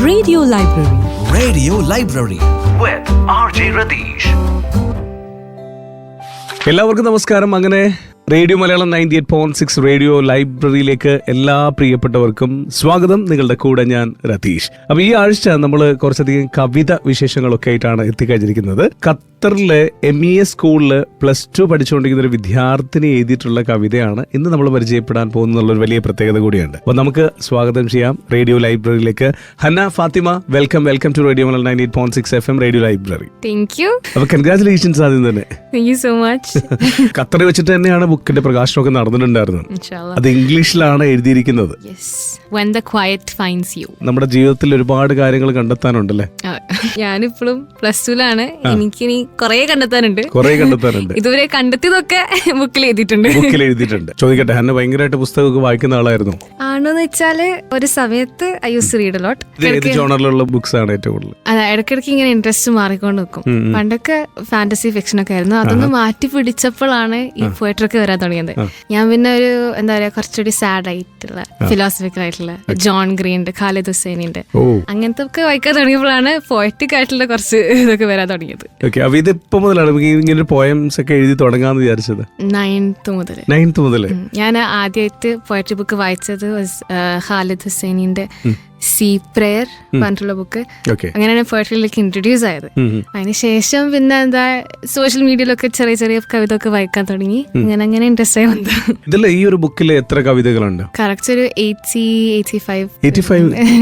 Radio Library. Radio Library with RJ Ratheesh. എല്ലാവർക്കും നമസ്കാരം. അങ്ങനെ റേഡിയോ മലയാളം 98.6 റേഡിയോ ലൈബ്രറിയിലേക്ക് എല്ലാ പ്രിയപ്പെട്ടവർക്കും സ്വാഗതം. നിങ്ങളുടെ കൂടെ ഞാൻ രതീഷ്. അപ്പൊ ഈ ആഴ്ച നമ്മൾ കുറച്ചധികം കവിത വിശേഷങ്ങളൊക്കെ ആയിട്ടാണ് എത്തിക്കഴിഞ്ഞിരിക്കുന്നത്. ഖത്തറിലെ MES സ്കൂളില് +2 പഠിച്ചുകൊണ്ടിരിക്കുന്ന ഒരു വിദ്യാർത്ഥിനി എഴുതിയിട്ടുള്ള കവിതയാണ് ഇന്ന് നമ്മൾ പരിചയപ്പെടാൻ പോകുന്നൊരു വലിയ പ്രത്യേകത കൂടിയുണ്ട്. അപ്പൊ നമുക്ക് സ്വാഗതം ചെയ്യാം റേഡിയോ ലൈബ്രറിയിലേക്ക്. Hana Fathima, welcome to radio Malayalam 98.6 FM radio library. Thank you. അപ്പൊ കൺഗ്രാറ്റുലേഷൻസ് ആദ്യം തന്നെ. Thank you so much. ഖത്തറിൽ വെച്ചിട്ട് തന്നെയാണ് ബുക്കിന്റെ പ്രകാശനമൊക്കെ നടന്നിട്ടുണ്ടായിരുന്നു. അത് ഇംഗ്ലീഷിലാണ് എഴുതിയിരിക്കുന്നത്. When the quiet finds you. നമ്മുടെ ജീവിതത്തിൽ ഒരുപാട് കാര്യങ്ങൾ കണ്ടെത്താനുണ്ടല്ലേ? ഞാനിപ്പോഴും +2ലാണ്. എനിക്കിനി കുറെ കണ്ടെത്താനുണ്ട്. ഇതുവരെ കണ്ടെത്തിയതൊക്കെ ബുക്കിൽ എഴുതിയിട്ടുണ്ട്. ചോദിക്കട്ടെ, ഹന്ന ഭയങ്കരമായിട്ട് പുസ്തകമൊക്കെ വായിക്കുന്ന ആളായിരുന്നു ആണോന്ന് വെച്ചാല് ഒരു സമയത്ത് I use to read a lot. ഏത് ജോണറിലുള്ള ബുക്സ് ആണ് ഏറ്റവും കൂടുതൽ? അതെ, ഇടയ്ക്കിടയ്ക്ക് ഇങ്ങനെ ഇൻട്രസ്റ്റ് മാറിക്കൊണ്ട് നിൽക്കും. പണ്ടൊക്കെ ഫാന്റസി ഫിക്ഷൻ ഒക്കെ ആയിരുന്നു. അതൊന്ന് മാറ്റി പിടിച്ചപ്പോഴാണ് ഈ പോയട്രി ഒക്കെ വരാൻ തുടങ്ങിയത്. ഞാൻ പിന്നെ ഒരു എന്താ പറയാ കുറച്ചുകൂടി സാഡ് ആയിട്ടുള്ള ഫിലോസഫിക്കൽ ആയിട്ടുള്ള ജോൺ ഗ്രീന്റെ, ഖാലിദ് ഹുസൈനിന്റെ അങ്ങനത്തെ ഒക്കെ വായിക്കാൻ തുടങ്ങിയപ്പോഴാണ് പോയറ്റിക് ആയിട്ടുള്ള കുറച്ച് ഇതൊക്കെ വരാൻ തുടങ്ങിയത്. ഇതിപ്പോ മുതലാണ് ഇങ്ങനെ പോയംസ് ഒക്കെ എഴുതി തുടങ്ങാന്ന് വിചാരിച്ചത്? 9th മുതൽ. ഞാൻ ആദ്യമായിട്ട് പോയട്രി ബുക്ക് വായിച്ചത് ഖാലിദ് ഹുസൈനിന്റെ സീ പ്രേയർ പറഞ്ഞിട്ടുള്ള ബുക്ക്. അങ്ങനെയാണ് പോയട്രിയിലേക്ക് ഇൻട്രൊഡ്യൂസ് ആയത്. അതിനുശേഷം പിന്നെ എന്താ സോഷ്യൽ മീഡിയയിലൊക്കെ ചെറിയ ചെറിയ കവിത ഒക്കെ വായിക്കാൻ തുടങ്ങി. അങ്ങനെ ഇൻട്രസ്റ്റ് ആയി വന്നത്. ഇതിൽ ഈ ഒരു ബുക്കിൽ എത്ര കവിതകളുണ്ട്? കറക്റ്റ് ഒരു 85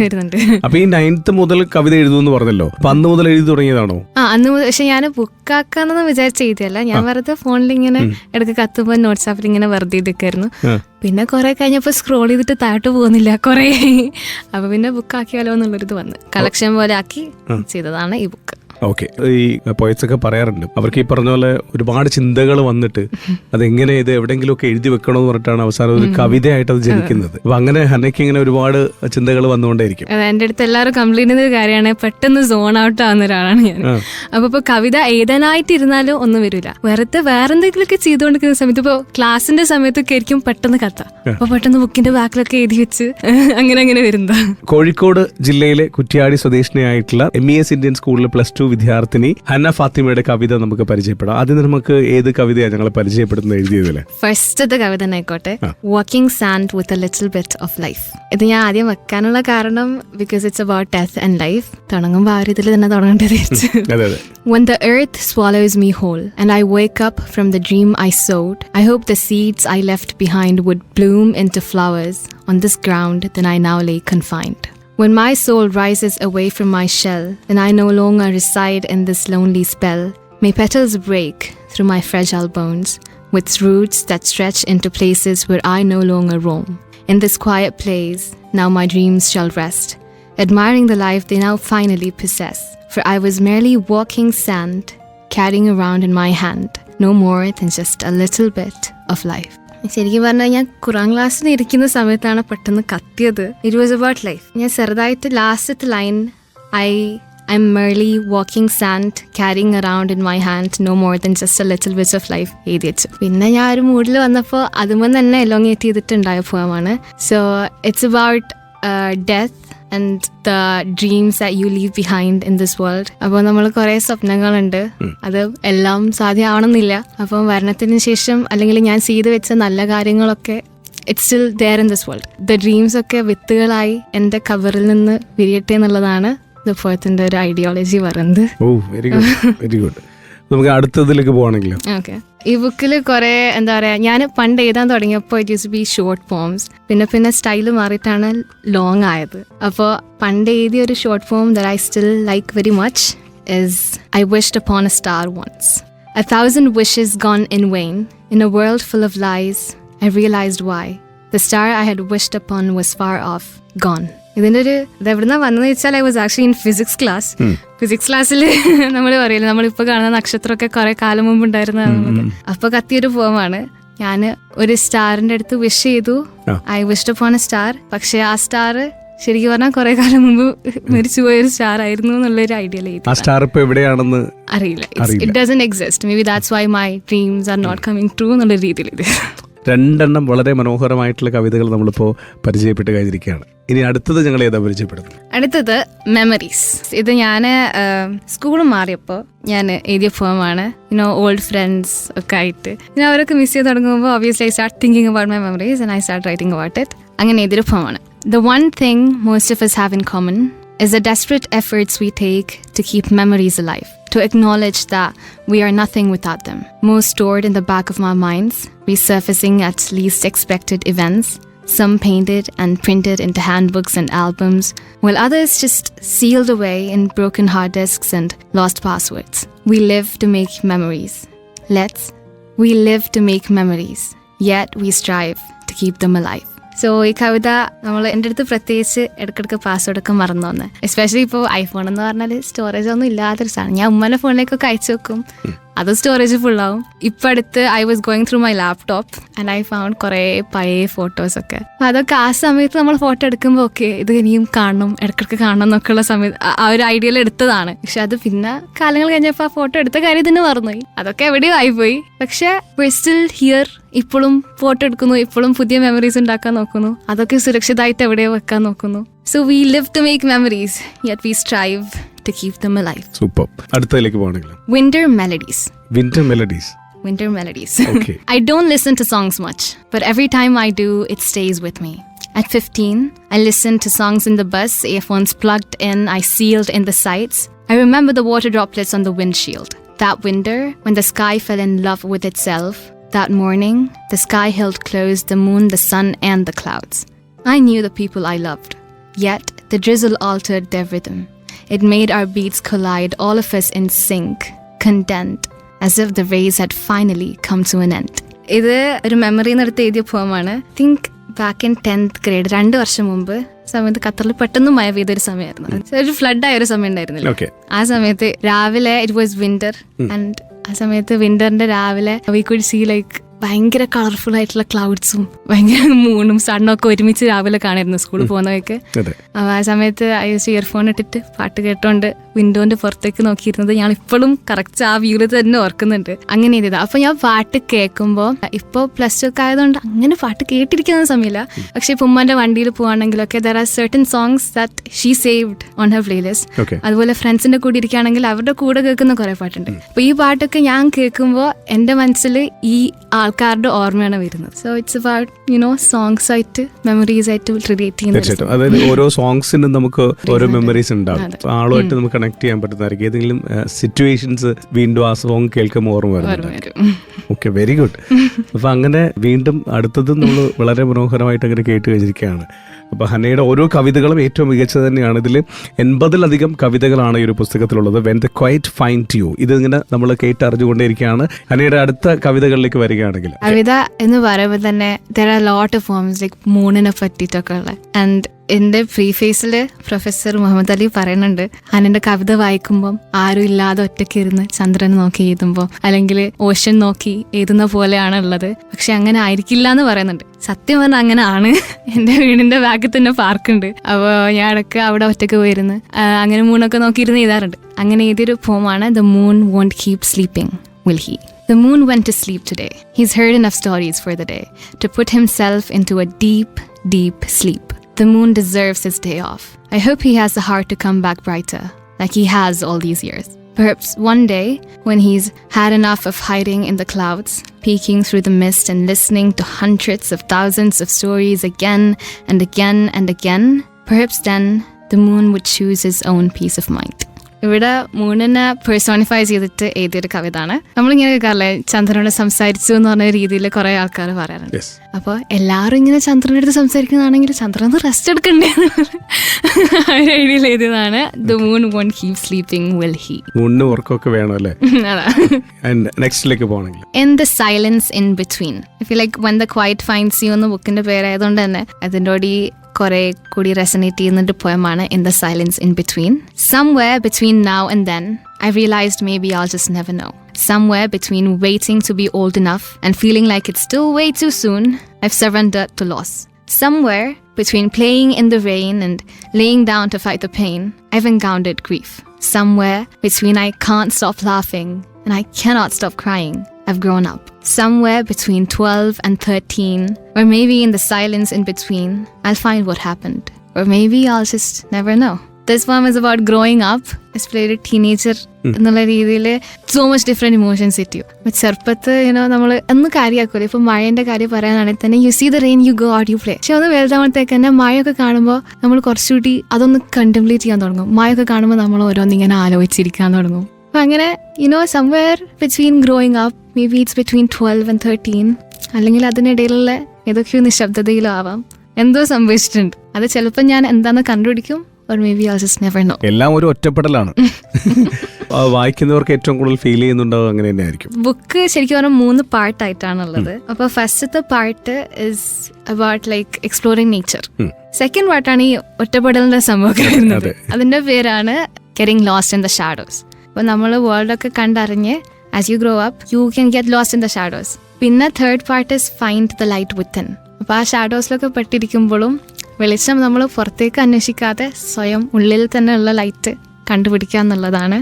വരുന്നുണ്ട്. അപ്പൊ ഈ 9th മുതൽ കവിത എഴുതുമെന്ന് പറഞ്ഞല്ലോ. അന്ന് മുതൽ എഴുതി തുടങ്ങിയതാണോ? അന്ന് മുതൽ. പക്ഷെ ഞാൻ ബുക്കാക്കാന്നൊന്നും വിചാരിച്ച എഴുതിയല്ല. ഞാൻ വെറുതെ ഫോണിൽ ഇങ്ങനെ ഇടയ്ക്ക് കത്തുമ്പോൾ നോട്ട്സ് ആപ്പിൽ ഇങ്ങനെ വെറുതെ ഇതൊക്കെയായിരുന്നു. പിന്നെ കുറെ കഴിഞ്ഞപ്പോ സ്ക്രോൾ ചെയ്തിട്ട് താഴോട്ട് പോകുന്നില്ല കുറെ. അപ്പൊ പിന്നെ ബുക്കാക്കിയാലോ എന്നുള്ളൊരിത് വന്ന് കളക്ഷൻ പോലെ ആക്കി ചെയ്തതാണ് ഈ ബുക്ക്. ഓക്കെ. ഈ പോയറ്റ്സ് ഒക്കെ പറയാറുണ്ട് അവർക്ക് ഈ പറഞ്ഞ പോലെ ഒരുപാട് ചിന്തകൾ വന്നിട്ട് അതെങ്ങനെ ഇത് എവിടെയെങ്കിലും ഒക്കെ എഴുതി വെക്കണമെന്ന് പറഞ്ഞിട്ടാണ് അവസാനം ഒരു കവിതയായിട്ട് അത് ജനിക്കുന്നത്. അപ്പൊ അങ്ങനെ ഹനയ്ക്ക് ഇങ്ങനെ ഒരുപാട് ചിന്തകൾ വന്നുകൊണ്ടേയിരിക്കും. എന്റെ അടുത്ത് എല്ലാവരും കംപ്ലീറ്റ് ചെയ്യുന്ന ഒരു കാര്യമാണ്, പെട്ടെന്ന് സോൺ ഔട്ട് ആവുന്ന ഒരാളാണ് ഞാൻ. അപ്പൊ ഇപ്പൊ കവിത എഴുതാനായിട്ട് ഇരുന്നാലും ഒന്നും വരില്ല. വെറുതെ വേറെന്തെങ്കിലുമൊക്കെ ചെയ്തുകൊണ്ടിരിക്കുന്ന സമയത്ത്, ഇപ്പൊ ക്ലാസിന്റെ സമയത്തൊക്കെ ആയിരിക്കും പെട്ടെന്ന് കത്ത, അപ്പൊ പെട്ടെന്ന് ബുക്കിന്റെ ബാക്കിലൊക്കെ എഴുതി വെച്ച് അങ്ങനെ വരുന്നത്. കോഴിക്കോട് ജില്ലയിലെ കുറ്റ്യാടി സ്വദേശിനിയായിട്ടുള്ള MES ഇന്ത്യൻ സ്കൂളിലെ +2 വിദ്യാർത്ഥിനി ഹന ഫാത്തിമയുടെ കവിത നമുക്ക് പരിചയപ്പെടാം. ആദ്യം നമുക്ക് ഏത് കവിതയാണ് ഞങ്ങളെ പരിചയപ്പെടുന്നത് എഴുതിയതില്? ഫസ്റ്റത്തെ കവിത ആയിക്കോട്ടെ, walking sand with a little bit of life. ഇത് ഞാൻ ആദ്യം വെക്കാനുള്ള കാരണം because it's about death and life. തുടങ്ങുമ്പോൾ ആ ഒരു ഇതിൽ തന്നെ തുടങ്ങേണ്ടത്. When the earth swallows me whole and I wake up from the dream I sowed, I hope the seeds I left behind would bloom into flowers on this ground that I now lay confined. When my soul rises away from my shell and I no longer reside in this lonely spell, may petals break through my fragile bones with roots that stretch into places where I no longer roam. In this quiet place, now my dreams shall rest, admiring the life they now finally possess. For I was merely walking sand, carrying around in my hand no more than just a little bit of life. ശരിക്കും പറഞ്ഞാൽ ഞാൻ ഖുറാൻ ക്ലാസ്സിൽ ഇരിക്കുന്ന സമയത്താണ് പെട്ടെന്ന് കത്തിയത്. It was about life. ഞാൻ ചെറുതായിട്ട് ലാസ്റ്റത്തെ line I'm merely walking sand, carrying around in my hand no more than just a little bit of life എഴുതി വെച്ചു. പിന്നെ ഞാൻ ഒരു മൂഡിൽ വന്നപ്പോൾ അതുമ്പോൾ തന്നെ എലോങ്ങേറ്റ് ചെയ്തിട്ടുണ്ടായ പോയമാണ്. So it's about death and the dreams that you leave behind in this world. അപ്പോൾ നമ്മൾ കുറേ സ്വപ്നങ്ങളുണ്ട്, അത് എല്ലാം സാധ്യമാവണമെന്നില്ല. അപ്പം മരണത്തിന് ശേഷം അല്ലെങ്കിൽ ഞാൻ ചെയ്തു വെച്ച നല്ല കാര്യങ്ങളൊക്കെ it's still there in this world. The dreams ഒക്കെ വിത്തുകളായി എൻ്റെ കവറിൽ നിന്ന് വിരിയട്ടെ എന്നുള്ളതാണ് ദ പോയറ്റിന്റെ ഒരു ഐഡിയോളജി പറയുന്നത്. Very good. നമുക്ക് അടുത്തതിലേക്ക് പോവാണെങ്കിലും ഈ ബുക്കിൽ കുറെ എന്താ പറയാ, ഞാൻ പണ്ട് എഴുതാൻ തുടങ്ങിയപ്പോൾ it use B short forms. പിന്നെ സ്റ്റൈല് മാറിയിട്ടാണ് ലോങ് ആയത്. അപ്പോൾ പണ്ട് എഴുതിയ ഒരു short form that I still like very much is I wished upon a star once. 1,000 wishes gone in vain. In a world full of lies, I realized why. The star I had wished upon was far off, gone. ഇതിൻ്റെ ഒരു ഇതെവിടുന്ന വന്നതെന്ന് വെച്ചാൽ I was actually in physics class. Physics ക്ലാസ്സിൽ നമ്മൾ പറയില്ല, നമ്മളിപ്പോൾ കാണുന്ന നക്ഷത്രമൊക്കെ കുറെ കാലം മുമ്പ് ഉണ്ടായിരുന്ന, അപ്പൊ കത്തിയൊരു പോമാണ്. ഞാൻ ഒരു സ്റ്റാറിന്റെ അടുത്ത് വിഷ് ചെയ്തു, I wished upon A star. പക്ഷെ ആ സ്റ്റാർ ശരിക്കും പറഞ്ഞാൽ കുറെ കാലം മുമ്പ് മരിച്ചു പോയൊരു സ്റ്റാർ ആയിരുന്നു എന്നുള്ളൊരു ഐഡിയ എവിടെയാണെന്ന് അറിയില്ല. It doesn't exist. Maybe that's why my dreams are not coming true എന്നുള്ള രീതിയിൽ ഇത്. രണ്ടെണ്ണം വളരെ മനോഹരമായിട്ടുള്ള കവിതകൾ നമ്മളിപ്പോൾ പരിചയപ്പെട്ട് കഴിഞ്ഞിരിക്കുകയാണ്. ഇനി അടുത്തത് ഞങ്ങൾ ഏതാ പരിചയപ്പെടുന്നത്? അടുത്തത് മെമ്മറീസ്. ഇത് ഞാൻ സ്കൂൾ മാറിയപ്പോൾ ഞാൻ എഴുതിയ പോമാണ്. ഓൾഡ് ഫ്രണ്ട്സ് ഒക്കെ ആയിട്ട് ഞാൻ അവരൊക്കെ മിസ് ചെയ്ത് തുടങ്ങുമ്പോൾ obviously I start thinking about my memories and I start writing about it. അങ്ങനെ എഴുതിയൊരു പോമാണ്. The one thing most of us have in common is the desperate efforts we take to keep memories alive, to acknowledge that we are nothing without them. Most stored in the back of our minds, resurfacing at least expected events, some painted and printed into handbooks and albums, while others just sealed away in broken hard disks and lost passwords. We live to make memories. We live to make memories, yet we strive to keep them alive. So ഈ കവിത നമ്മൾ എൻ്റെ അടുത്ത് പ്രത്യേകിച്ച് ഇടയ്ക്കിടയ്ക്ക് password ഒക്കെ മറന്നു വന്ന്, especially ഇപ്പോൾ ഐഫോൺ എന്ന് പറഞ്ഞാൽ സ്റ്റോറേജ് ഒന്നും ഇല്ലാത്തൊരു സാധനം. ഞാൻ ഉമ്മൻ്റെ ഫോണിലേക്കൊക്കെ അയച്ചു വെക്കും, അത് സ്റ്റോറേജ് ഫുള്ളാവും. ഇപ്പം അടുത്ത് I was going through my laptop and I found കുറേ പഴയ ഫോട്ടോസൊക്കെ. അപ്പം അതൊക്കെ ആ സമയത്ത് നമ്മൾ ഫോട്ടോ എടുക്കുമ്പോൾ ഓക്കെ ഇത് ഇനിയും കാണണം, ഇടയ്ക്കിടയ്ക്ക് കാണണം എന്നൊക്കെയുള്ള സമയത്ത് ആ ഒരു ഐഡിയയിൽ എടുത്തതാണ്. പക്ഷെ അത് പിന്നെ കാലങ്ങൾ കഴിഞ്ഞപ്പോൾ ആ ഫോട്ടോ എടുത്ത കാര്യം തന്നെ മറന്നുപോയി, അതൊക്കെ എവിടെയോ ആയിപ്പോയി. പക്ഷെ we're still here, ഇപ്പോഴും ഫോട്ടോ എടുക്കുന്നു, ഇപ്പോഴും പുതിയ മെമ്മറീസ് ഉണ്ടാക്കാൻ നോക്കുന്നു, അതൊക്കെ സുരക്ഷിതമായിട്ട് എവിടെയോ വെക്കാൻ നോക്കുന്നു. So we live to make memories, yet we strive to keep them alive. Super. അടുത്തതിലേക്ക് പോകണമെങ്കിൽ Winter melodies. Winter melodies. Okay. I don't listen to songs much, but every time I do, it stays with me. At 15, I listened to songs in the bus, earphones plugged in, I sealed in the sights. I remember the water droplets on the windshield. That winter, when the sky fell in love with itself. That morning, the sky held close the moon, the sun, and the clouds. I knew the people I loved. Yet, the drizzle altered their rhythm. It made our beats collide, all of us in sync, content, as if the race had finally come to an end. ഇത് ഒരു memory എടുത്ത് എഴുതിയ പോമാണ്. Think back in 10th grade, 2 വർഷം മുമ്പ് സമയത്ത് ഖത്തറിൽ പെട്ടെന്ന് മഴ പെയ്തൊരു സമയമായിരുന്നു. ഒരു ഫ്ലഡ് ആയ ഒരു സമയം ഉണ്ടായിരുന്നില്ല. ആ സമയത്ത് രാവിലെ ഇറ്റ് വാസ് വിന്റർ ആൻഡ് ആ സമയത്ത് വിന്ററിന്റെ രാവിലെ വി കുഡ് സീ ലൈക്ക് ഭയങ്കര കളർഫുൾ ആയിട്ടുള്ള ക്ലൗഡ്സും ഭയങ്കര മൂണും സണ്ണും ഒക്കെ ഒരുമിച്ച് രാവിലെ കാണായിരുന്നു സ്കൂളിൽ പോകുന്നതൊക്കെ. അപ്പൊ ആ സമയത്ത് ഐ യൂസ് ഇയർഫോൺ ഇട്ടിട്ട് പാട്ട് കേട്ടോണ്ട് വിൻഡോന്റെ പുറത്തേക്ക് നോക്കിയിരുന്നത് ഞാൻ ഇപ്പോഴും കറക്റ്റ് ആ വ്യൂല് തന്നെ ഓർക്കുന്നുണ്ട്. അങ്ങനെ ചെയ്തത്. അപ്പൊ ഞാൻ പാട്ട് കേൾക്കുമ്പോൾ ഇപ്പൊ +2 ഒക്കെ ആയതുകൊണ്ട് അങ്ങനെ പാട്ട് കേട്ടിരിക്കുന്ന സമയമില്ല. പക്ഷെ ഇപ്പൊ ഉമ്മാന്റെ വണ്ടിയിൽ പോവാണെങ്കിലൊക്കെ there are certain songs that she saved on her playlist. അതുപോലെ ഫ്രണ്ട്സിന്റെ കൂടെ ഇരിക്കുകയാണെങ്കിൽ അവരുടെ കൂടെ കേൾക്കുന്ന കുറെ പാട്ടുണ്ട്. അപ്പൊ ഈ പാട്ടൊക്കെ ഞാൻ കേൾക്കുമ്പോൾ എന്റെ മനസ്സിൽ ഈ ആൾക്കാരുടെ ഓർമ്മയാണ് വരുന്നത്. സോ ഇറ്റ്സ് അബൌട്ട് സോങ്സ് ആയിട്ട് മെമ്മറീസ് ആയിട്ട് റിലേറ്റ് ചെയ്യുന്നത്. അതായത് ഓരോ സോങ്സിനും നമുക്ക് ഓരോ മെമ്മറീസ് ഉണ്ടാവും. ആളുമായിട്ട് നമുക്ക് കണക്ട് ചെയ്യാൻ പറ്റുന്നതായിരിക്കും. ഏതെങ്കിലും സിറ്റുവേഷൻസ് വീണ്ടും ആ സോങ് കേൾക്കുമ്പോൾ ഓർമ്മ വരുന്നുണ്ട്. Okay, very good. അപ്പൊ അങ്ങനെ വീണ്ടും അടുത്തത് നമ്മൾ വളരെ മനോഹരമായിട്ട് അങ്ങനെ കേട്ട് കഴിഞ്ഞിരിക്കുകയാണ്. അപ്പൊ ഹനയുടെ ഓരോ കവിതകളും ഏറ്റവും മികച്ചത് തന്നെയാണ്. ഇതിൽ 80-ലധികം കവിതകളാണ് ഈ ഒരു പുസ്തകത്തിലുള്ളത്. When the quiet find you, ഇതിങ്ങനെ നമ്മൾ കേട്ടറിഞ്ഞുകൊണ്ടേയിരിക്കുകയാണ്. ഹനയുടെ അടുത്ത കവിതകളിലേക്ക് വരികയാണെങ്കിൽ, കവിത എന്ന് പറയുമ്പോൾ തന്നെ there are a lot of forms, like മൂണിനെ പറ്റിയിട്ടൊക്കെ ഉള്ള. ആൻഡ് എന്റെ പ്രീഫേസിൽ പ്രൊഫസർ മുഹമ്മദ് അലി പറയുന്നുണ്ട്, ഹനന്റെ കവിത വായിക്കുമ്പോൾ ആരും ഇല്ലാതെ ഒറ്റയ്ക്ക് ഇരുന്ന് ചന്ദ്രനെ നോക്കി എഴുതുമ്പോൾ അല്ലെങ്കിൽ ഓഷൻ നോക്കി എഴുതുന്ന പോലെയാണ് ഉള്ളത്. പക്ഷെ അങ്ങനെ ആയിരിക്കില്ല എന്ന് പറയുന്നുണ്ട്. സത്യം പറഞ്ഞാൽ അങ്ങനെ ആണ്. എന്റെ വീടിന്റെ ബാക്കിൽ തന്നെ പാർക്കുണ്ട്. അപ്പോൾ ഞാൻ ഇടയ്ക്ക് അവിടെ ഒറ്റയ്ക്ക് പോയിരുന്ന് അങ്ങനെ മൂണൊക്കെ നോക്കിയിരുന്ന് എഴുതാറുണ്ട്. അങ്ങനെ എഴുതിയൊരു പോമാണ് The Moon Won't Keep Sleeping, Will He? The moon went to sleep today. He's heard enough stories for the day to put himself into a deep, deep sleep. The moon deserves his day off. I hope he has the heart to come back brighter, like he has all these years. Perhaps one day, when he's had enough of hiding in the clouds, peeking through the mist and listening to hundreds of thousands of stories again and again and again, perhaps then the moon would choose his own peace of mind. ഇവിടെ മൂണിനെ personify ചെയ്തിട്ട് എഴുതിയൊരു കവിതാണ്. നമ്മളിങ്ങനെ കേൾക്കാറില്ലേ, ചന്ദ്രനോട് സംസാരിച്ചു എന്ന് പറഞ്ഞ രീതിയിൽ കുറെ ആൾക്കാർ പറയാറുണ്ട്. അപ്പോൾ എല്ലാവരും ഇങ്ങനെ ചന്ദ്രൻ്റെ അടുത്ത് സംസാരിക്കുന്നതാണെങ്കിൽ ചന്ദ്രൻ റെസ്റ്റ് എടുക്കണ്ടേ ഐഡിയയിൽ എഴുതിയതാണ് The Moon Won't Keep Sleeping, Will He? മൂണിന് ഉറക്കമൊക്കെ വേണം അല്ലേ? നെക്സ്റ്റിലേക്ക് പോകണമെങ്കിൽ In the Silence in Between. I feel like When the Quiet Finds You എന്ന ബുക്കിന്റെ പേരായതുകൊണ്ട് തന്നെ അതിൻ്റെ കൂടി കുറെ കൂടി റെസനേറ്റ് ചെയ്യുന്നൊരു പോയമാണ് In the Silence in Between. Somewhere between now and then, I realized maybe I'll just never know. Somewhere between waiting to be old enough and feeling like it's still way too soon, I've surrendered to loss. Somewhere between playing in the rain and laying down to fight the pain, I've encountered grief. Somewhere between I can't stop laughing and I cannot stop crying, I've grown up. Somewhere between 12 and 13, or maybe in the silence in between, I'll find what happened. Or maybe I'll just never know. This poem is about growing up, especially a teenager. എന്നുള്ള രീതിയിൽ so much different emotions hit you. ചെറുപ്പത്ത് നമ്മൾ ഒന്ന് കാര്യമാക്കൂല. ഇപ്പൊ മഴേന്റെ കാര്യം പറയാനാണെങ്കിൽ തന്നെ you see the rain, you go out, you play. പക്ഷെ ഒന്ന് വലുതാവുമ്പോഴത്തേക്ക് തന്നെ മഴയൊക്കെ കാണുമ്പോൾ നമ്മൾ കുറച്ചുകൂടി അതൊന്ന് കണ്ടംപ്ലേറ്റ് ചെയ്യാൻ തുടങ്ങും. മഴയൊക്കെ കാണുമ്പോൾ നമ്മൾ ഓരോന്നിങ്ങനെ ആലോചിച്ചിരിക്കാൻ തുടങ്ങും. അപ്പൊ അങ്ങനെ somewhere between growing up, may be it's between 12 and 13, അല്ലെങ്കിൽ അതിനിടയിലുള്ള ഏതൊക്കെയോ നിശബ്ദതയിലും ആവാം, എന്തോ സംഭവിച്ചിട്ടുണ്ട്. അത് ചിലപ്പോൾ ഞാൻ എന്താന്ന് കണ്ടുപിടിക്കും. Or maybe I'll just never know. എല്ലാം ഒരു ഒറ്റപ്പെടലാണ്. വായിക്കുന്നവർക്ക് ഏറ്റവും കൂടുതൽ ഫീൽ ചെയ്യുന്നുണ്ടാവും അങ്ങനെ തന്നെ ആയിരിക്കും. ബുക്ക് ശരിക്കും പറഞ്ഞാൽ 3 പാർട്ടായിട്ടാണുള്ളത്. അപ്പൊ ഫസ്റ്റത്തെ part is about like exploring nature. Second പാർട്ടാണ് ഈ ഒറ്റപ്പെടലിന്റെ സംഭവം വരുന്നത്. അതിന്റെ പേരാണ് getting lost in the shadows. അപ്പൊ നമ്മൾ വേൾഡ് ഒക്കെ കണ്ടറിഞ്ഞ് as you grow up you can get lost in the shadows. പിന്നെ third part is find the light within. അപ്പൊ ആ ഷാഡോസിലൊക്കെ പെട്ടിരിക്കുമ്പോഴും വെളിച്ചം നമ്മൾ പുറത്തേക്ക് അന്വേഷിക്കാതെ സ്വയം ഉള്ളിൽ തന്നെ ഉള്ള ലൈറ്റ് കണ്ടുപിടിക്കുക എന്നുള്ളതാണ്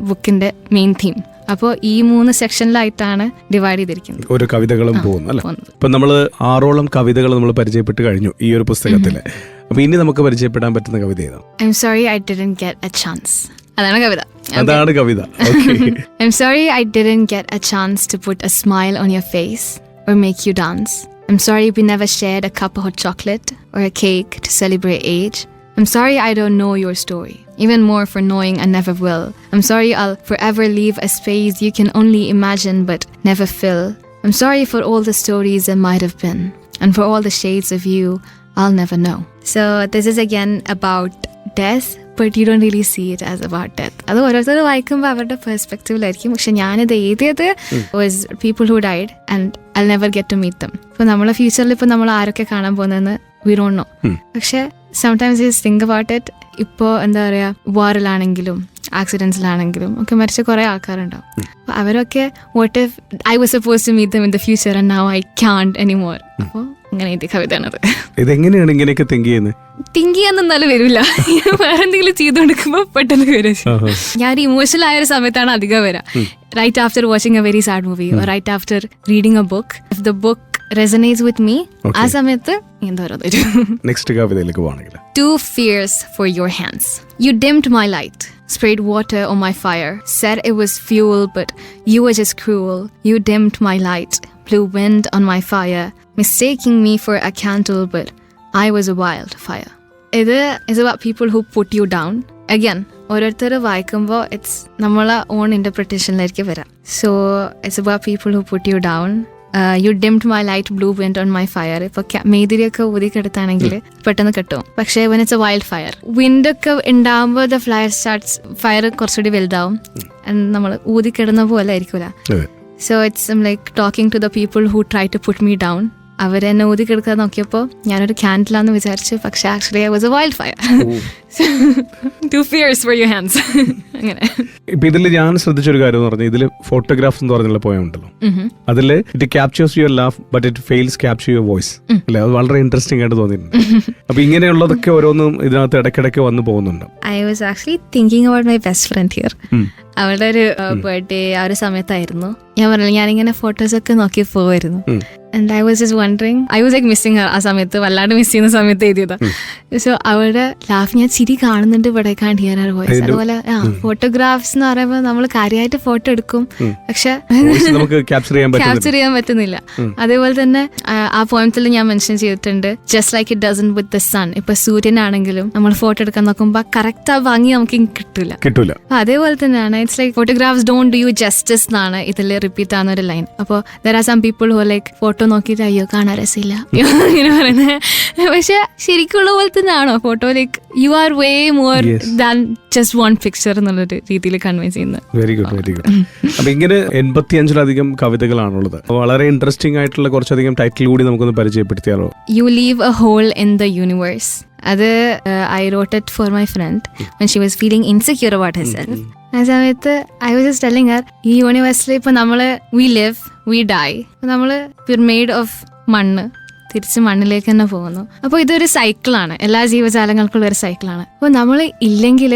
ബുക്കിന്റെ മെയിൻ തീം. അപ്പോൾ ഈ 3 സെക്ഷനിലായിട്ടാണ് ഡിവൈഡ് ചെയ്തിരിക്കുന്നത്. ഓരോ കവിതകളും പോകുന്നു. ഇപ്പൊ നമ്മള് 6ഓളം കവിതകൾ നമ്മൾ പരിചയപ്പെട്ട് കഴിഞ്ഞു ഈ ഒരു പുസ്തകത്തില്. അപ്പൊ ഇനി നമുക്ക് പരിചയപ്പെടാൻ പറ്റുന്ന കവിത ഏതാ? I'm sorry I didn't get a chance. അതാണ് കവിത. അതാണ് കവിത. I'm sorry I didn't get a chance to put a smile on your face or make you dance. I'm sorry we never shared a cup of hot chocolate or a cake to celebrate age. I'm sorry I don't know your story, even more for knowing I never will. I'm sorry I'll forever leave a space you can only imagine but never fill. I'm sorry for all the stories that might have been, and for all the shades of you I'll never know. So this is again about death, but you don't really see it as about death. അത് ഓരോരുത്തർ വായിക്കുമ്പോൾ അവരുടെ പെർസ്പെക്റ്റീവിലായിരിക്കും. പക്ഷെ ഞാനിത് എഴുതിയത് was people who died and I'll never get to meet them. ഇപ്പൊ നമ്മളെ ഫ്യൂച്ചറിൽ ഇപ്പൊ നമ്മൾ ആരൊക്കെ കാണാൻ പോകുന്നതെന്ന് we don't know. പക്ഷെ sometimes you just think about it. ഇപ്പോ എന്താ പറയാ, വാറിലാണെങ്കിലും ആക്സിഡൻസിലാണെങ്കിലും ഒക്കെ മരിച്ച കുറെ ആൾക്കാരുണ്ടാവും. അപ്പൊ അവരൊക്കെ what if I was supposed to meet them in the future and now I can't anymore. അപ്പൊ അങ്ങനെ എഴുതിയ കവിതയാണത്. ഇതെങ്ങനെയാണ് ഇങ്ങനെയൊക്കെ തിങ്ക് ചെയ്യുന്നത്? തിങ്ക് ചെയ്യാന്നൊന്നാലും വരില്ല, വേറെ എന്തെങ്കിലും ചെയ്തുകൊടുക്കുമ്പോ പെട്ടെന്ന് വരും. ഞാൻ ഇമോഷണൽ ആയ ഒരു സമയത്താണ് അധികം വരാം. Right after watching a very sad movie or right after reading a book, if the book resonates with me, ആ സമയത്ത് എന്തോരോ തരും. നെക്സ്റ്റ് കവിതയിലേക്ക് പോവാണെങ്കിൽ Too fierce for your hands. You dimmed my light, sprayed water on my fire, said it was fuel but you were just cruel. You dimmed my light, blew wind on my fire, mistaking me for a candle but I was a wildfire. ഇത് is about people who put you down. Again, ഓരോരുത്തർ വായിക്കുമ്പോൾ it's നമ്മളെ own ഇന്റർപ്രിട്ടേഷനിലേക്ക് വരാം. So it's about people who put you down. You dimmed my light, blew wind on my fire. ഇപ്പൊ മേതിരിയൊക്കെ ഊതിക്കെടുത്താണെങ്കിൽ പെട്ടെന്ന് കിട്ടും. പക്ഷേ when it's a wild fire, വിൻഡൊക്കെ ഉണ്ടാകുമ്പോൾ ദ ഫ്ലയർ സ്റ്റാർട്ട്സ്, ഫയർ കുറച്ചുകൂടി വലുതാവും. നമ്മൾ ഊതിക്കിടുന്ന പോലെ ആയിരിക്കൂല. So it's like talking to the people who try to put me down. അവരെന്നെ ഊതിക്കെടുക്കാൻ നോക്കിയപ്പോൾ ഞാനൊരു ക്യാൻഡിലാന്ന് വിചാരിച്ചു, പക്ഷെ actually I was a wild fire. Too fierce for your hands. അങ്ങനെ. ഇപ്പൊ ഇതിൽ ഞാൻ ശ്രദ്ധിച്ചൊരു കാര്യം എന്ന് പറഞ്ഞാൽ, ഇതില് ഫോട്ടോഗ്രാഫ്സ് എന്ന് പറഞ്ഞുള്ള പോയം ഉണ്ടല്ലോ, അതില് it captures your laugh but it fails capture your voice അല്ലെ? അത് വളരെ ഇൻട്രസ്റ്റിംഗ് ആയിട്ട് തോന്നിയിട്ടുണ്ട്. അപ്പൊ ഇങ്ങനെയുള്ളതൊക്കെ ഓരോന്നും ഇതിനകത്ത് ഇടയ്ക്കിടയ്ക്ക് വന്നു പോകുന്നുണ്ട്. I was actually thinking about my best friend here. അവളുടെ ഒരു ബർത്ത്ഡേ ആ ഒരു സമയത്തായിരുന്നു. ഞാൻ പറഞ്ഞില്ല, ഞാനിങ്ങനെ ഫോട്ടോസ് ഒക്കെ നോക്കി പോവായിരുന്നു. And I was just wondering, I was like missing her ആ സമയത്ത്, വല്ലാണ്ട് മിസ് ചെയ്യുന്ന സമയത്ത് എഴുതിയതാ. സോ അവളുടെ ലാഫ് ഞാൻ ചിരി കാണുന്നുണ്ട്, but I can't hear her voice. അതുപോലെ ഫോട്ടോഗ്രാഫ്സ് എന്ന് പറയുമ്പോൾ നമ്മൾ കാര്യമായിട്ട് ഫോട്ടോ എടുക്കും, പക്ഷെ ക്യാപ്ചർ ചെയ്യാൻ പറ്റുന്നില്ല. അതേപോലെ തന്നെ ആ പോയിന്റിൽ ഞാൻ മെൻഷൻ ചെയ്തിട്ടുണ്ട്, just like it doesn't with the sun. ഇപ്പൊ സൂര്യനാണെങ്കിലും നമ്മൾ ഫോട്ടോ എടുക്കാൻ നോക്കുമ്പോൾ കറക്റ്റ് ആ ഭംഗി നമുക്ക് കിട്ടൂല. അതേപോലെ തന്നെയാണ് it's like photographs don't do you justice എന്നാണ് ഇതിൽ റിപ്പീറ്റ് ആവുന്ന ഒരു ലൈൻ. അപ്പോൾ there are some people who are like photo നോക്കിയിട്ട് അയ്യോ കാണാൻ രസമില്ല ഇങ്ങനെ പറയുന്നത്. പക്ഷെ ശരിക്കുള്ള പോലെ തന്നെയാണോ photo? Like you are way more than just one picture എന്നുള്ളൊരു രീതിയിൽ കൺവേ ചെയ്യുന്നത്. Very good, very good. അപ്പൊ ഇങ്ങനെ 85-ലധികം കവിതകളാണുള്ളത്. വളരെ ഇൻട്രസ്റ്റിംഗ് ആയിട്ടുള്ള കുറച്ചധികം ടൈറ്റിൽ കൂടി നമുക്കൊന്ന് പരിചയപ്പെടുത്തിയാലോ? You leave a hole in the universe. അത് I wrote it for my friend when she was feeling insecure about herself. ആ സമയത്ത് I was just telling her, ഈ യൂണിവേഴ്സിൽ ഇപ്പൊ നമ്മള് we live, we die. നമ്മള് we're made of മണ്ണ്, തിരിച്ച് മണ്ണിലേക്ക് തന്നെ പോകുന്നു. അപ്പോൾ ഇതൊരു സൈക്കിളാണ്, എല്ലാ ജീവജാലങ്ങൾക്കുള്ള ഒരു സൈക്കിളാണ്. അപ്പോൾ നമ്മൾ ഇല്ലെങ്കിൽ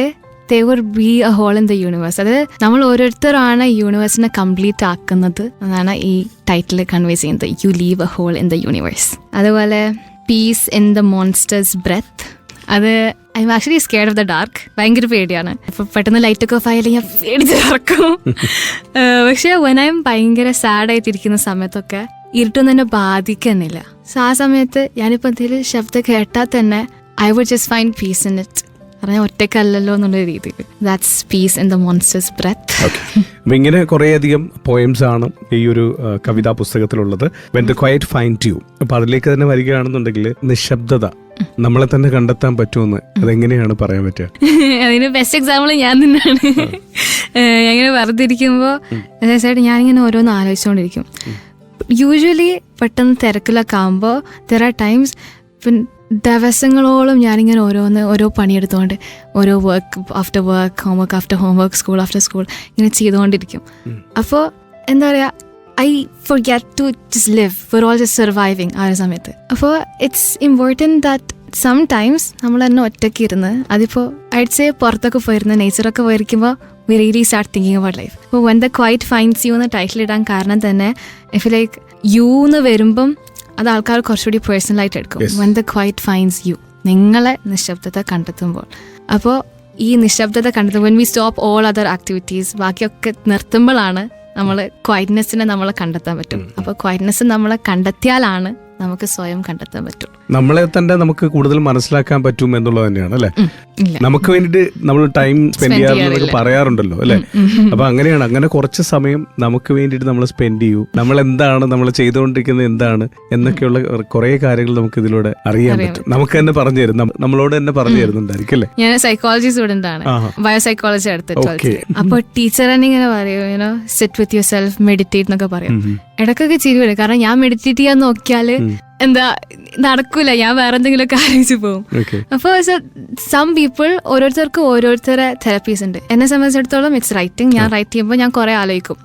they would be a hole in the universe. അത് നമ്മൾ ഓരോരുത്തരാണ് യൂണിവേഴ്സിനെ കംപ്ലീറ്റ് ആക്കുന്നത് എന്നാണ് ഈ ടൈറ്റിൽ കൺവേ ചെയ്യുന്നത്. You leave a hole in the universe. അതുപോലെ peace in the monsters breath, അത് I'm actually scared of the dark. ഭയങ്കര പേടിയാണ്. ഇപ്പൊ പെട്ടെന്ന് ലൈറ്റൊക്കെ ഓഫ് ആയാലും ഞാൻ പേടിച്ച് നടക്കും. പക്ഷെ when I'm ഭയങ്കര സാഡായിട്ടിരിക്കുന്ന സമയത്തൊക്കെ ഇരുട്ടൊന്നും എന്നെ ബാധിക്കുന്നില്ല. സോ ആ സമയത്ത് ഞാനിപ്പോൾ എന്തെങ്കിലും ശബ്ദം കേട്ടാൽ തന്നെ I would just find peace in it. പറഞ്ഞാൽ ഒറ്റക്കല്ലല്ലോ എന്നുള്ള രീതിയിൽ. That's peace in the monsters breath. അപ്പൊ ഇങ്ങനെ കുറേയധികം പോയംസ് ആണ് ഈ ഒരു കവിതാ പുസ്തകത്തിലുള്ളത്. When the quiet find you. അപ്പൊ അതിലേക്ക് തന്നെ വരികയാണെന്നുണ്ടെങ്കിൽ നിശബ്ദത നമ്മളെ തന്നെ കണ്ടെത്താൻ പറ്റുമെന്ന് അതെങ്ങനെയാണ് പറയാൻ പറ്റുക? അതിന് ബെസ്റ്റ് എക്സാമ്പിൾ ഞാൻ തന്നെയാണ്. ഞാനിങ്ങനെ വെറുതെ ഇരിക്കുമ്പോൾ ഞാനിങ്ങനെ ഓരോന്ന് ആലോചിച്ചുകൊണ്ടിരിക്കും. യൂഷ്വലി പെട്ടെന്ന് തിരക്കിലൊക്കെ ആകുമ്പോൾ ദർ ആർ ടൈംസ് ദിവസങ്ങളോളം ഞാനിങ്ങനെ ഓരോ പണിയെടുത്തുകൊണ്ട് ഓരോ work after work, homework after homework, school after school ഇങ്ങനെ ചെയ്തുകൊണ്ടിരിക്കും. അപ്പോൾ എന്താ പറയുക, I forget to just live. We're all just surviving ആ ഒരു സമയത്ത്. അപ്പോൾ ഇറ്റ്സ് ഇമ്പോർട്ടൻറ്റ് ദാറ്റ് സംടൈംസ് നമ്മൾ തന്നെ ഒറ്റയ്ക്ക് ഇരുന്ന്, അതിപ്പോൾ അടിച്ച് പുറത്തൊക്കെ പോയിരുന്ന് നേച്ചറൊക്കെ പോയിരിക്കുമ്പോൾ we really start thinking about life. അപ്പോൾ when the quiet finds you എന്ന് ടൈറ്റിൽ ഇടാൻ കാരണം തന്നെ if like you എന്ന് വരുമ്പം അത് ആൾക്കാർ കുറച്ചുകൂടി പേഴ്സണലായിട്ട് എടുക്കും. when the quiet finds you, നിങ്ങളെ നിശബ്ദത കണ്ടെത്തുമ്പോൾ. അപ്പോൾ ഈ നിശബ്ദത കണ്ടെത്തുമ്പോൾ when we stop all other activities, ബാക്കിയൊക്കെ നിർത്തുമ്പോഴാണ് നമ്മൾ ക്വയറ്റ്നെസ്സിനെ നമ്മളെ കണ്ടെത്താൻ പറ്റും. അപ്പോൾ ക്വയറ്റ്നെസ് നമ്മളെ കണ്ടെത്തിയാലാണ് നമുക്ക് സ്വയം കണ്ടെത്താൻ പറ്റും. നമ്മളെ തന്നെ നമുക്ക് കൂടുതൽ മനസ്സിലാക്കാൻ പറ്റും എന്നുള്ളത് തന്നെയാണ് അല്ലെ. നമുക്ക് വേണ്ടിട്ട് നമ്മൾ ടൈം സ്പെൻഡ് ചെയ്യാറുണ്ടെന്നൊക്കെ പറയാറുണ്ടല്ലോ അല്ലെ. അപ്പൊ അങ്ങനെയാണ്. അങ്ങനെ കുറച്ച് സമയം നമുക്ക് വേണ്ടിയിട്ട് നമ്മൾ സ്പെൻഡ് ചെയ്യൂ. നമ്മൾ എന്താണ് നമ്മൾ ചെയ്തുകൊണ്ടിരിക്കുന്നത് എന്താണ് എന്നൊക്കെയുള്ള കുറെ കാര്യങ്ങൾ നമുക്ക് ഇതിലൂടെ അറിയാൻ പറ്റും. നമുക്ക് തന്നെ പറഞ്ഞു തരും, നമ്മളോട് തന്നെ പറഞ്ഞു തരുന്നുണ്ടായിരിക്കും അല്ലേ. ഞാൻ സൈക്കോളജി സ്റ്റുഡന്റ് ആണ്, ബയോസൈക്കോളജി എടുത്തിട്ട്. അപ്പൊ ടീച്ചർ തന്നെ ഇങ്ങനെ പറയും, sit with your self, meditate എന്നൊക്കെ പറയും. ഇടയ്ക്കൊക്കെ ചിരി വരും. കാരണം ഞാൻ മെഡിറ്റേറ്റ് ചെയ്യാൻ നോക്കിയാല് എന്താ നടക്കൂല, ഞാൻ വേറെ എന്തെങ്കിലുമൊക്കെ ആലോചിച്ച് പോകും. അപ്പോൾ സം പീപ്പിൾ ഓരോരുത്തർക്കും ഓരോരുത്തരെ തെറപ്പീസ് ഉണ്ട്. എന്നെ സംബന്ധിച്ചിടത്തോളം ഇറ്റ്സ് റൈറ്റിംഗ്. ഞാൻ റൈറ്റ് ചെയ്യുമ്പോൾ ഞാൻ കുറെ ആലോചിക്കും.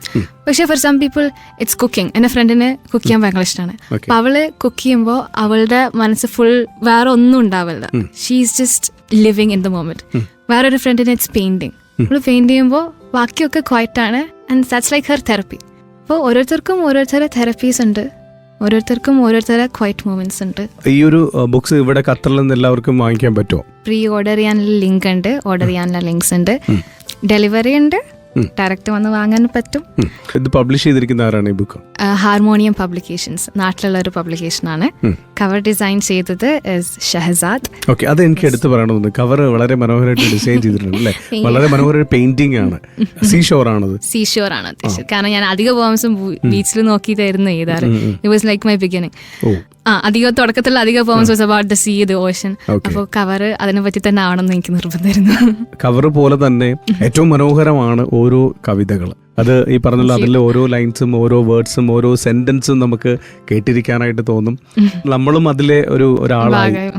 പക്ഷെ for some people it's cooking. എന്റെ ഫ്രണ്ടിന് കുക്ക് ചെയ്യാൻ ഭയങ്കര ഇഷ്ടമാണ്. അപ്പൊ അവള് കുക്ക് ചെയ്യുമ്പോൾ അവളുടെ മനസ്സ് ഫുൾ വേറെ ഒന്നും ഉണ്ടാവില്ല. She is just living in the moment. വേറൊരു ഫ്രണ്ടിന് ഇറ്റ്സ് പെയിന്റിങ്. അവള് പെയിന്റ് ചെയ്യുമ്പോൾ ബാക്കിയൊക്കെ ക്വയറ്റാണ്. And that's like her therapy. അപ്പോൾ ഓരോരുത്തർക്കും ഓരോരുത്തരെ തെറപ്പീസ് ഉണ്ട്, ഓരോരുത്തർക്കും ഓരോരുത്തരെ ക്വയറ്റ് മൊമെന്റ്സ് ഉണ്ട്. ഈ ഒരു ബുക്സ് ഇവിടെ ഖത്തറിൽ നിന്ന് എല്ലാവർക്കും വാങ്ങിക്കാൻ പറ്റുമോ? പ്രീ ഓർഡർ ചെയ്യാനുള്ള ലിങ്ക് ഉണ്ട്, ഓർഡർ ചെയ്യാനുള്ള ലിങ്ക്സ് ഉണ്ട്, ഡെലിവറി ഉണ്ട്, ഡയറക്റ്റ് വന്ന് വാങ്ങാൻ പറ്റും. ഇത് പബ്ലിഷ് ചെയ്തിരിക്കുന്ന ആരാണ് ഈ ബുക്ക്? ഹാർമോണിയം പബ്ലിക്കേഷൻസ്, നാട്ടിലുള്ള ഒരു പബ്ലിക്കേഷൻ ആണ്. കവർ ഡിസൈൻ ചെയ്തത് ഷഹസാദ്. ഓക്കെ, അത് എനിക്ക് എടുത്ത് പറയണമെന്ന്. കവർ വളരെ മനോഹരമായിട്ട് ഡിസൈൻ ചെയ്തിട്ടുണ്ട് അല്ലേ. വളരെ മനോഹര പെയിന്റിംഗ് ആണ്. സീഷോർ ആണത്. സീഷോർ ആണ് ഉദ്ദേശിച്ചത്. കാരണം ഞാൻ അധിക പോംസും ബീച്ചിൽ നോക്കിയിട്ടായിരുന്നു എഴുതാറ്. It was like my beginning. അധികം തുടക്കത്തിൽ അധികം poems was about the sea, the ocean. അപ്പോൾ കവർ അതിനെ പറ്റി തന്നെ ആവണമെന്ന് എനിക്ക് നിർബന്ധമായിരുന്നു. കവർ പോലെ തന്നെ ഏറ്റവും മനോഹരമാണ് ഓരോ കവിതകൾ. അത് ഈ പറഞ്ഞല്ലോ, അതിലെ ഓരോ ലൈൻസും ഓരോ വേർഡ്സും ഓരോ സെന്റൻസും നമുക്ക് കേട്ടിരിക്കാനായിട്ട് തോന്നും. നമ്മളും അതിലെ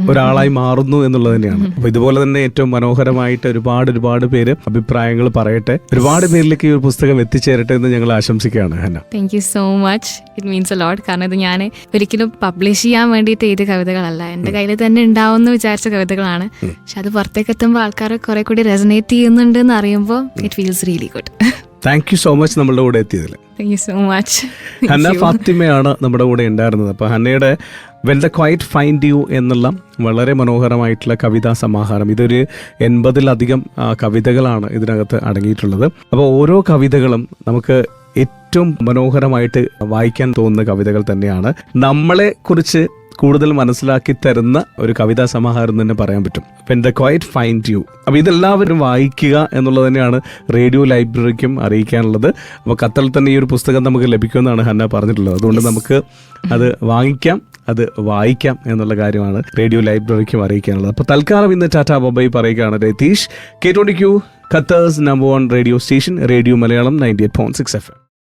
ഒരാളായി മാറുന്നു എന്നുള്ളത് തന്നെയാണ്. അപ്പൊ ഇതുപോലെ തന്നെ ഏറ്റവും മനോഹരമായിട്ട് ഒരുപാട് പേര് അഭിപ്രായങ്ങൾ പറയട്ടെ, ഒരുപാട് പേരിലേക്ക് ഈ ഒരു പുസ്തകം എത്തിച്ചേരട്ടെ എന്ന് ഞങ്ങൾ ആശംസിക്കുകയാണ്. Hanna, thank you so much. It means a lot. കാരണം ഇത് ഞാൻ ഒരിക്കലും പബ്ലിഷ് ചെയ്യാൻ വേണ്ടിയിട്ട് എഴുതിയ കവിതകളല്ല, എന്റെ കയ്യിൽ തന്നെ ഉണ്ടാവുമെന്ന് വിചാരിച്ച കവിതകളാണ്. പക്ഷെ അത് പുറത്തേക്ക് എത്തുമ്പോൾ ആൾക്കാർ കുറെ കൂടി റെസനേറ്റ് ചെയ്യുന്നുണ്ട് എന്ന് അറിയുമ്പോൾ it feels really good. Thank you so much നമ്മളുടെ കൂടെ എത്തിയതിൽ. Thank you so much. Hanna ഫാത്തിമയാണ് നമ്മുടെ കൂടെ ഉണ്ടായിരുന്നത്. അപ്പോൾ ഹന്നയുടെ when the quiet find you എന്നുള്ള വളരെ മനോഹരമായിട്ടുള്ള കവിതാ സമാഹാരം, ഇതൊരു 80-ലധികം കവിതകളാണ് ഇതിനകത്ത് അടങ്ങിയിട്ടുള്ളത്. അപ്പോൾ ഓരോ കവിതകളും നമുക്ക് ഏറ്റവും മനോഹരമായിട്ട് വായിക്കാൻ തോന്നുന്ന കവിതകൾ തന്നെയാണ്. നമ്മളെ കുറിച്ച് കൂടുതൽ മനസ്സിലാക്കി തരുന്ന ഒരു കവിതാ സമാഹാരം തന്നെ പറയാൻ പറ്റും. When the quiet find U. അപ്പോൾ ഇതെല്ലാവരും വായിക്കുക എന്നുള്ളത് തന്നെയാണ് റേഡിയോ ലൈബ്രറിക്കും അറിയിക്കാനുള്ളത്. അപ്പോൾ ഖത്തറിൽ തന്നെ ഈ ഒരു പുസ്തകം നമുക്ക് ലഭിക്കുമെന്നാണ് ഹന്ന പറഞ്ഞിട്ടുള്ളത്. അതുകൊണ്ട് നമുക്ക് അത് വാങ്ങിക്കാം, അത് വായിക്കാം എന്നുള്ള കാര്യമാണ് റേഡിയോ ലൈബ്രറിക്കും അറിയിക്കാനുള്ളത്. അപ്പോൾ തൽക്കാലം ഇന്ന് ടാറ്റാ ബൈ പറയുകയാണ്. രതീഷ്, കേട്ടോണ്ടിരിക്കൂ Qatar's number 1 radio station, radio Malayalam 98.6 FM.